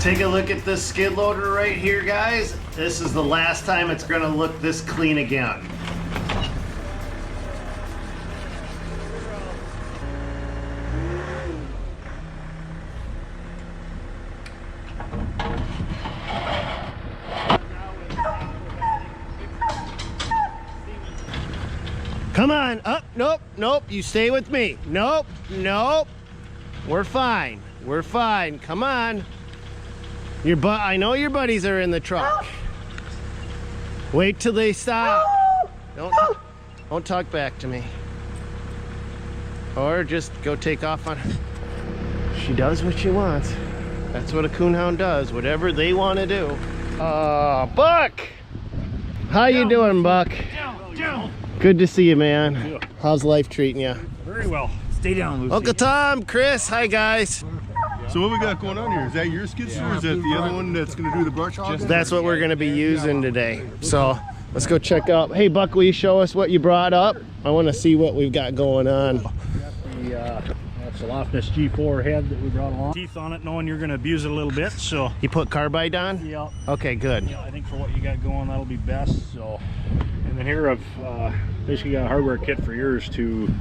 Take a look at this skid loader right here, guys. This is the last time it's gonna look this clean again. Come on, up, nope, nope, you stay with me. Nope, nope, we're fine, come on. I know your buddies are in the truck. Wait till they stop. Don't talk back to me. Or just go take off on her. She does what she wants. That's what a coonhound does, whatever they want to do. Buck! How you doing, Buck? Down. Good to see you, man. How's life treating you? Very well. Stay down, Lucy. Uncle Tom, Chris, hi guys. So what we got going on here? Is that your skid steer or is that the other one that's going to do the brush hog? That's what we're going to be using today. So let's go check out. Hey, Buck, will you show us what you brought up? I want to see what we've got going on. That's the Loftus G4 head that we brought along. Teeth on it, knowing you're going to abuse it a little bit. So You put carbide on? yeah. Okay, good. Yeah, I think for what you got going, that'll be best. So, and then here I've basically got a hardware kit for yours to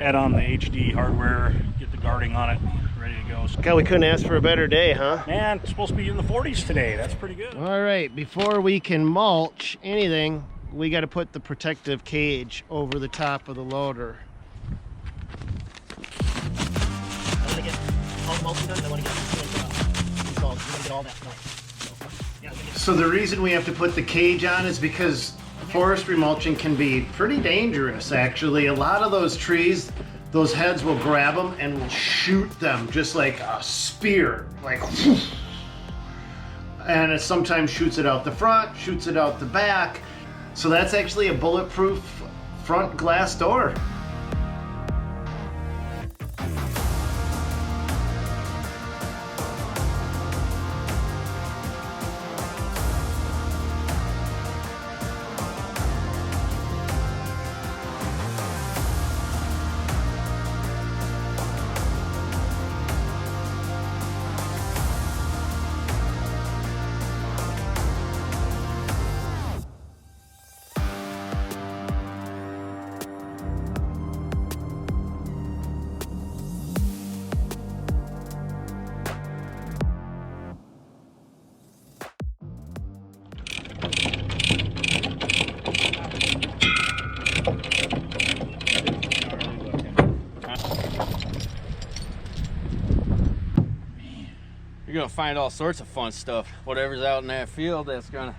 add on the HD hardware, get the guarding on it, ready to go. So, God, we couldn't ask for a better day, huh? man, it's supposed to be in the 40s today. That's pretty good. All right, before we can mulch anything, we got to put the protective cage over the top of the loader. I want to get all the mulching done, and I want to get installed. We want to get all that done. So the reason we have to put the cage on is because forestry mulching can be pretty dangerous, actually. A lot of those trees, those heads will grab them and will shoot them just like a spear, like, and it sometimes shoots it out the front, shoots it out the back. So that's actually a bulletproof front glass door. You're gonna find all sorts of fun stuff. Whatever's out in that field, there's gonna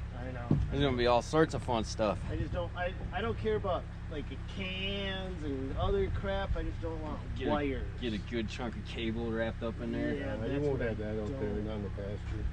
be all sorts of fun stuff. I just don't. I don't care about like cans and other crap. I just don't want wires. Get a good chunk of cable wrapped up in there. Yeah, You won't have that out there and on the pasture.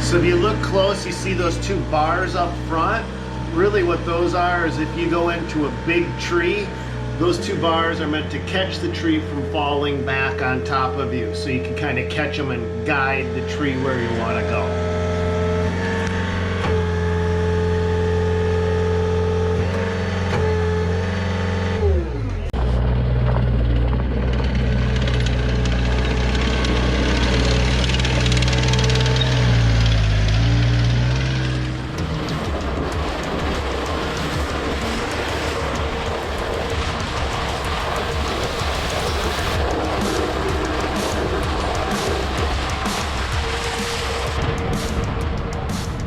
So if you look close, you see those two bars up front. Really what those are is if you go into a big tree, those two bars are meant to catch the tree from falling back on top of you. So you can kind of catch them and guide the tree where you want to go.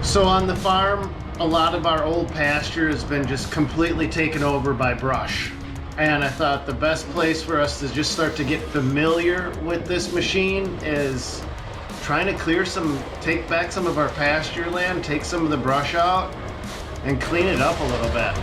So on the farm, a lot of our old pasture has been just completely taken over by brush. And I thought the best place for us to just start to get familiar with this machine is trying to take back some of our pasture land, take some of the brush out, and clean it up a little bit.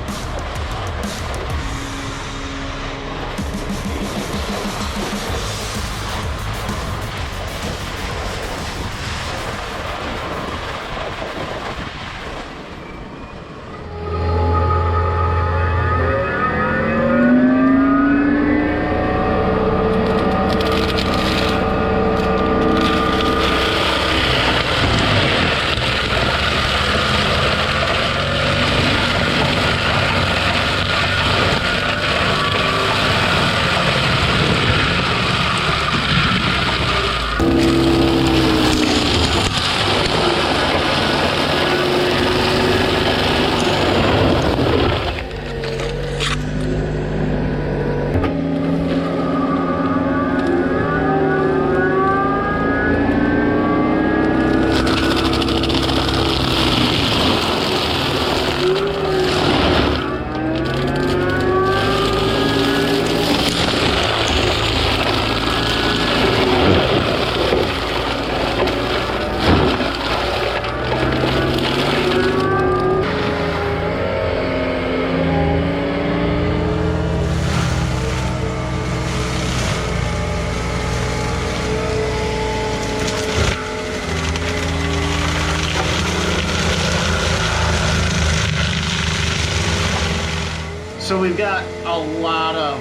So we've got a lot of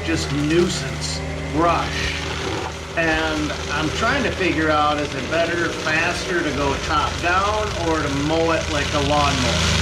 just nuisance brush. And I'm trying to figure out, is it better, faster to go top down or to mow it like a lawnmower?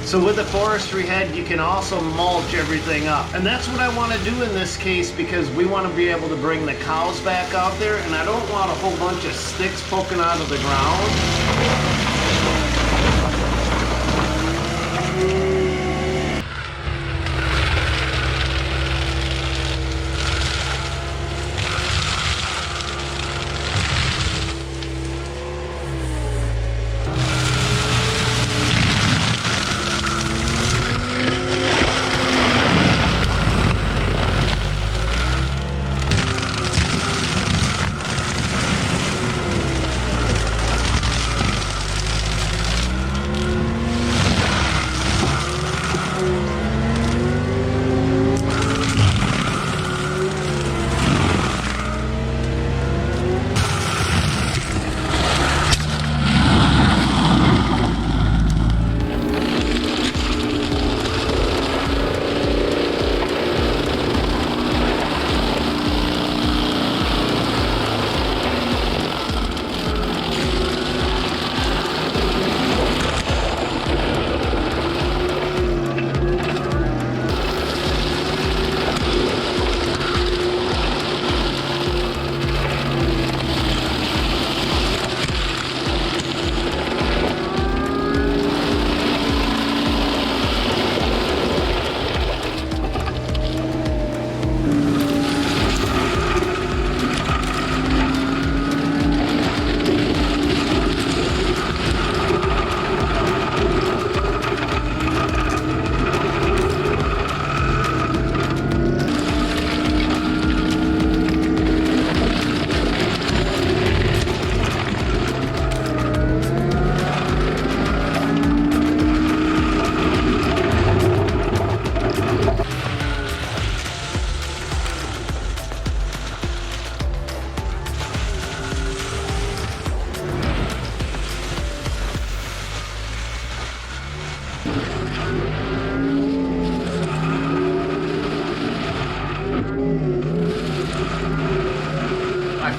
So with the forestry head, you can also mulch everything up. And that's what I want to do in this case, because we want to be able to bring the cows back out there, and I don't want a whole bunch of sticks poking out of the ground.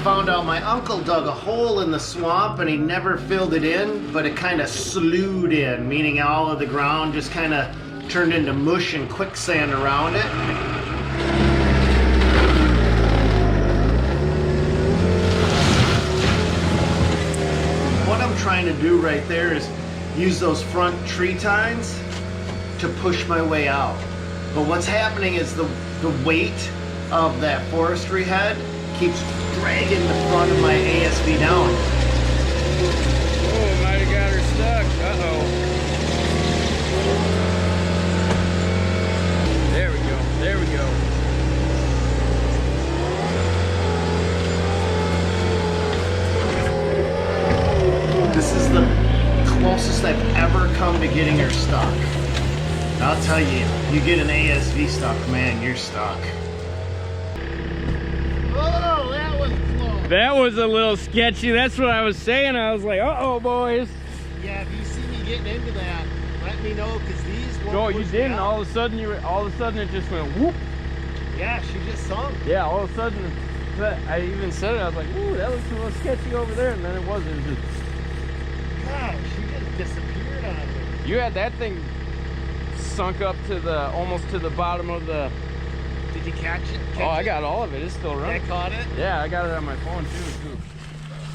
Found out my uncle dug a hole in the swamp and he never filled it in, but it kind of slewed in, meaning all of the ground just kind of turned into mush and quicksand around it. What I'm trying to do right there is use those front tree tines to push my way out. But what's happening is the weight of that forestry head keeps dragging the front of my ASV down. Oh, might have got her stuck. Uh-oh. There we go. There we go. This is the closest I've ever come to getting her stuck. I'll tell you, you get an ASV stuck, man, you're stuck. Oh, that was close. That was a little sketchy. That's what I was saying. I was like, uh-oh, boys. Yeah, if you see me getting into that, let me know, because these won't No, you push me didn't. out. All of a sudden, it just went whoop. Yeah, she just sunk. Yeah, all of a sudden, I even said it. I was like, ooh, that looks a little sketchy over there. And then it wasn't. It was just... God, she just disappeared on me. You had that thing sunk up to the, almost to the bottom of the... Did you catch it? Oh, I got all of it. It's still running. I caught it? Yeah, I got it on my phone too.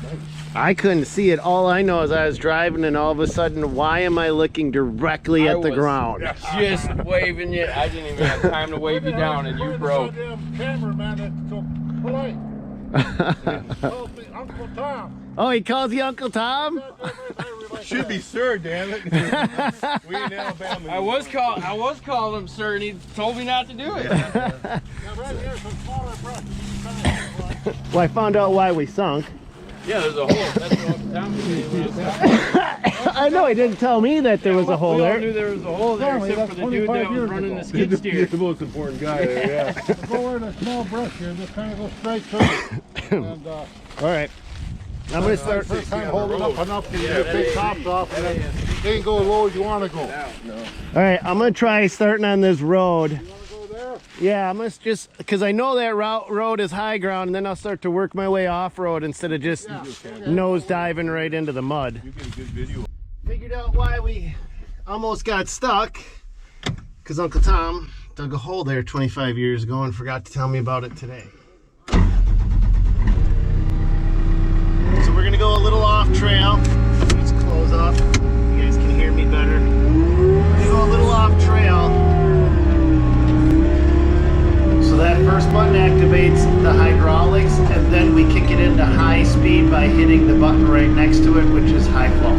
Nice. I couldn't see it. All I know is I was driving and all of a sudden, why am I looking directly at the ground? Just waving you. I didn't even have time to wave you down and you broke. Cameraman that's so polite. Uncle Tom. Oh, he calls you Uncle Tom? Should be sir, damn it. We in Alabama. I was calling him sir, and he told me not to do it. Well, I found out why we sunk. Yeah, there's a hole. That's what Uncle Tom was saying. I know, he didn't tell me that there was a hole We all there. knew there was a hole there, except for the dude that was running the skid steer. the most important guy there, yeah. Go in a small brush here, just kind of go straight through it. And, All right. I'm going to start. first time hold it up enough to get the big tops off, and then you can go as low as you want to go. All right, I'm going to try starting on this road. You want to go there? Yeah, I'm going to just, because I know that road is high ground, and then I'll start to work my way off-road instead of just nose diving right into the mud. You get a good video. Figured out why we almost got stuck, because Uncle Tom dug a hole there 25 years ago and forgot to tell me about it today. So we're gonna go a little off trail. Let's close up. You guys can hear me better. We're gonna go a little off trail. So that first button activates the hydraulics, and then we kick it into high speed by hitting the button right next to it, which is high flow.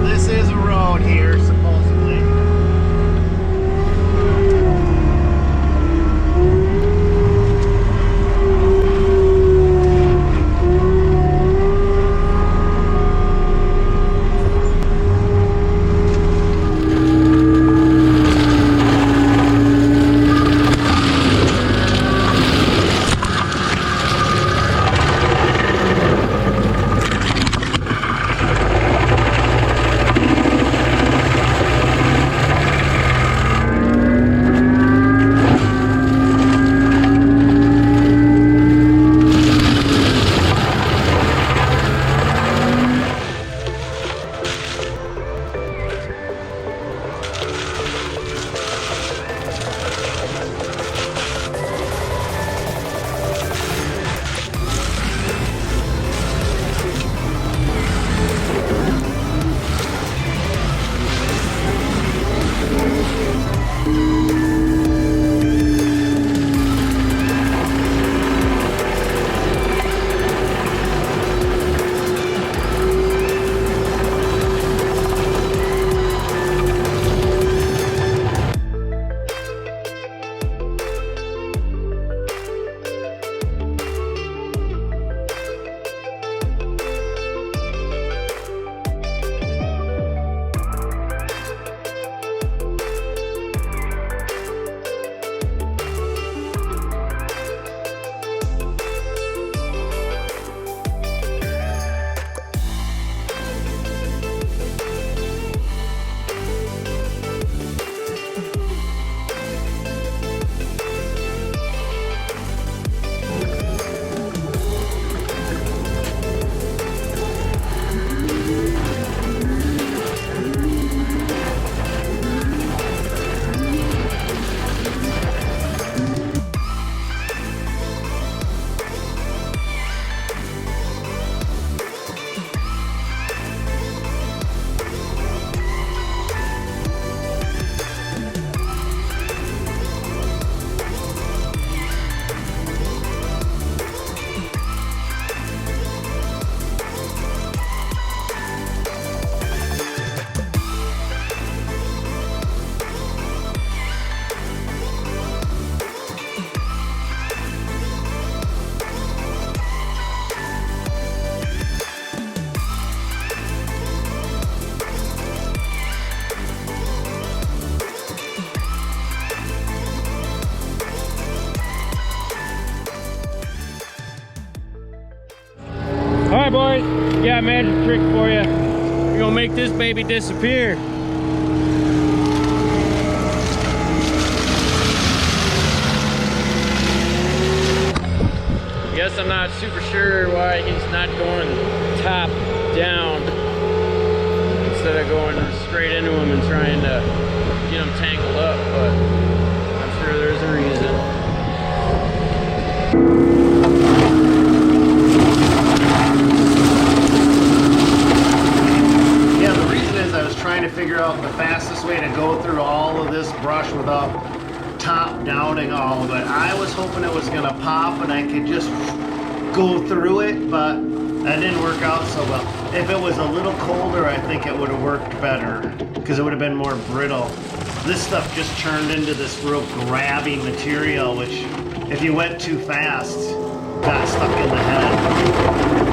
This is a road here, supposedly. Alright boys, yeah, I made a trick for you. We're gonna make this baby disappear. Guess I'm not super sure why he's not going top down instead of going straight into him and trying to get him tangled up, but I'm sure there's a reason. figure out the fastest way to go through all of this brush without top downing all of it. I was hoping it was gonna pop and I could just go through it, but that didn't work out so well. If it was a little colder, I think it would have worked better because it would have been more brittle. This stuff just turned into this real grabby material, which if you went too fast, got stuck in the head.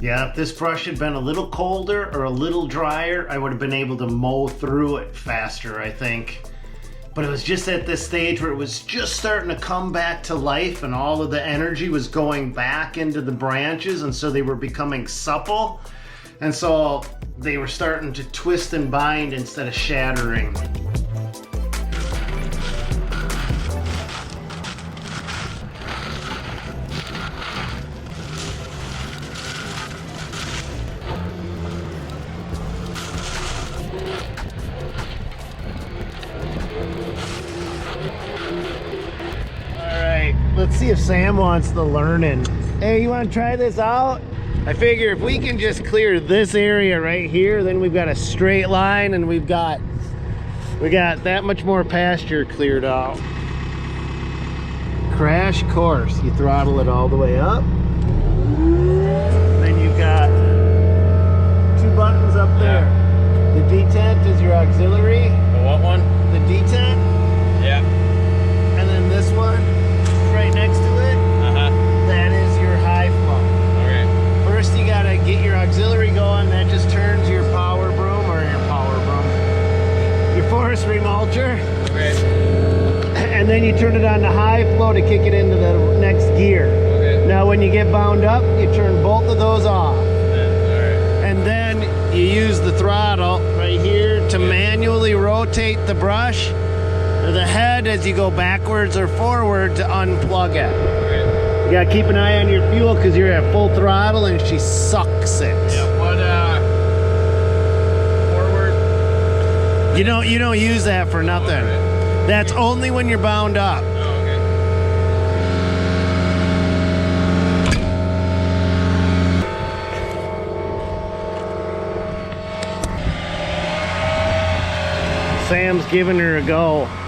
Yeah, if this brush had been a little colder or a little drier, I would have been able to mow through it faster, I think. But it was just at this stage where it was just starting to come back to life and all of the energy was going back into the branches, and so they were becoming supple. And so they were starting to twist and bind instead of shattering. Let's see if Sam wants the learning. Hey, you want to try this out? I figure if we can just clear this area right here, then we've got a straight line and we got that much more pasture cleared out. Crash course. You throttle it all the way up. Then you've got then you turn it on to high flow to kick it into the next gear. Okay. Now when you get bound up, you turn both of those off. Alright. And then you use the throttle right here to manually rotate the brush or the head as you go backwards or forward to unplug it. Okay. You gotta keep an eye on your fuel because you're at full throttle and she sucks it. Yeah, what forward? You don't use that for nothing. Okay. That's only when you're bound up. Oh, okay. Sam's giving her a go. Nice.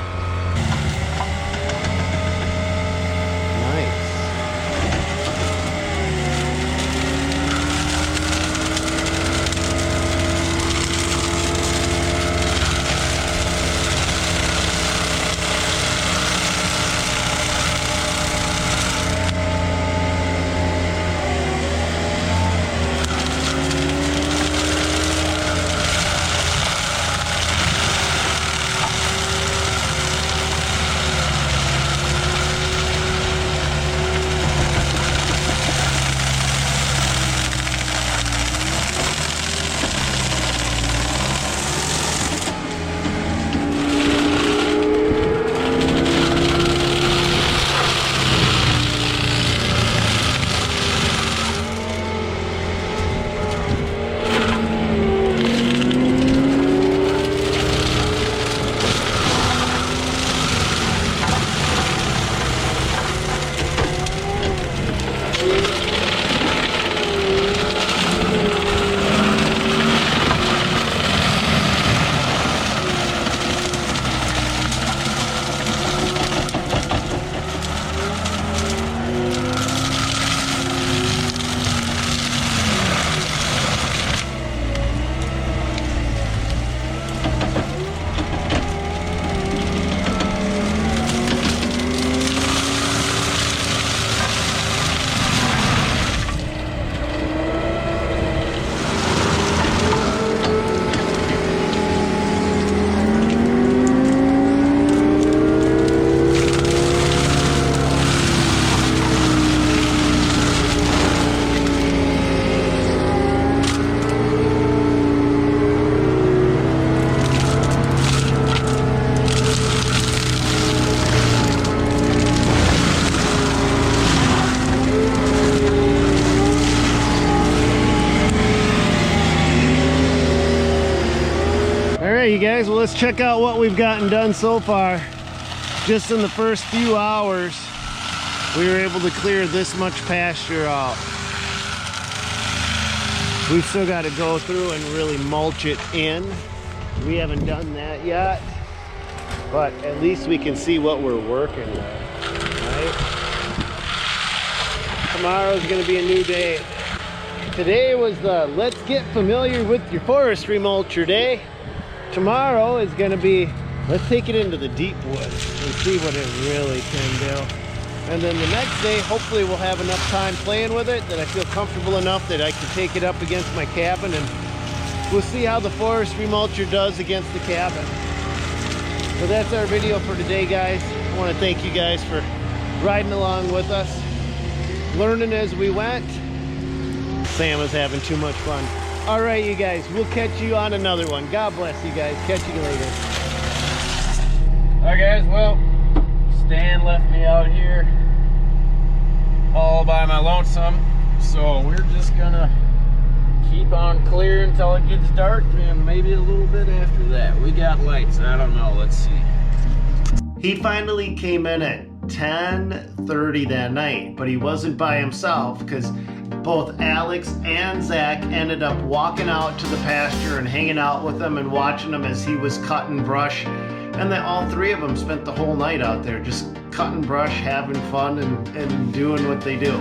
You guys, well, let's check out what we've gotten done so far. Just in the first few hours, we were able to clear this much pasture out. We've still got to go through and really mulch it in. We haven't done that yet, but at least we can see what we're working with, right? Tomorrow's gonna be a new day. Today was the let's get familiar with your forestry mulcher day. Tomorrow is going to be, let's take it into the deep woods and see what it really can do. And then the next day, hopefully we'll have enough time playing with it that I feel comfortable enough that I can take it up against my cabin, and we'll see how the forestry mulcher does against the cabin. So that's our video for today, guys. I want to thank you guys for riding along with us, learning as we went. Sam is having too much fun. All right, you guys, we'll catch you on another one. God bless you guys. Catch you later. All right, guys, well, Stan left me out here all by my lonesome, so we're just gonna keep on clear until it gets dark, and maybe a little bit after that. We got lights, I don't know, let's see. He finally came in at 10:30 that night, but he wasn't by himself because both Alex and Zach ended up walking out to the pasture and hanging out with him and watching him as he was cutting brush. And then all three of them spent the whole night out there just cutting brush, having fun, and doing what they do.